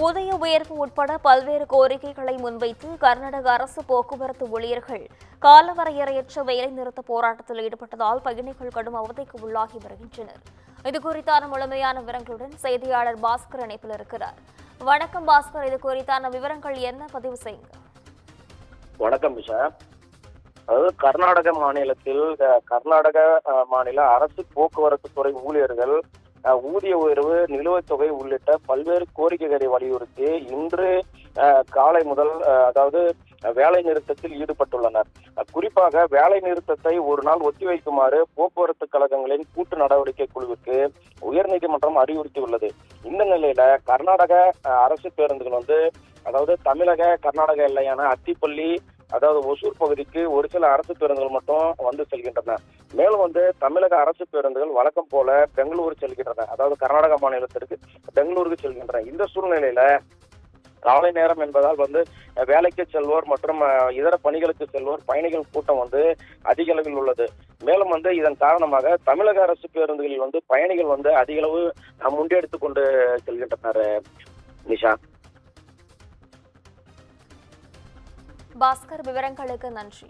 ஊதிய உயர்வு உட்பட பல்வேறு கோரிக்கைகளை முன்வைத்து கர்நாடக அரசு போக்குவரத்து ஊழியர்கள் காலவரையறையற்ற வேலைநிறுத்த போராட்டத்தில் ஈடுபட்டதால் பயணிகள் கடும் அவதிக்கு உள்ளாகி வருகின்றனர். இதுகுறித்தான முழுமையான விவரங்களுடன் செய்தியாளர் பாஸ்கர் இணைப்பில் இருக்கிறார். வணக்கம் பாஸ்கர், இது குறித்தான விவரங்கள் என்ன? பதிவு செய்யுங்க. வணக்கம் விஷா. அதாவது கர்நாடக மாநில அரசு போக்குவரத்து துறை ஊழியர்கள் ஊதிய உயர்வு, நிலுவைத் தொகை உள்ளிட்ட பல்வேறு கோரிக்கைகளை வலியுறுத்தி இன்று காலை முதல் அதாவது வேலை நிறுத்தத்தில் ஈடுபட்டுள்ளனர். குறிப்பாக வேலை நிறுத்தத்தை ஒரு நாள் ஒத்திவைக்குமாறு போக்குவரத்து கழகங்களின் கூட்டு நடவடிக்கை குழுவுக்கு உயர்நீதிமன்றம் அறிவுறுத்தியுள்ளது. இந்த நிலையில கர்நாடக அரசு பேருந்துகள் அதாவது தமிழக கர்நாடக எல்லையான அத்திப்பள்ளி, அதாவது ஒசூர் பகுதிக்கு ஒரு சில அரசு பேருந்துகள் மட்டும் செல்கின்றன. மேலும் தமிழக அரசு பேருந்துகள் வழக்கம் போல பெங்களூரு செல்கின்றன. அதாவது கர்நாடக மாநிலத்திற்கு பெங்களூருக்கு செல்கின்றன. இந்த சூழ்நிலையில காலை நேரம் என்பதால் வேலைக்கு செல்வோர் மற்றும் இதர பணிகளுக்கு செல்வோர் பயணிகள் கூட்டம் அதிக அளவில் உள்ளது. மேலும் இதன் காரணமாக தமிழக அரசு பேருந்துகளில் பயணிகள் அதிக அளவு முன்னெடுத்துக் கொண்டு செல்கின்றனர். நிஷா. பாஸ்கர், விவரங்களுக்கு நன்றி.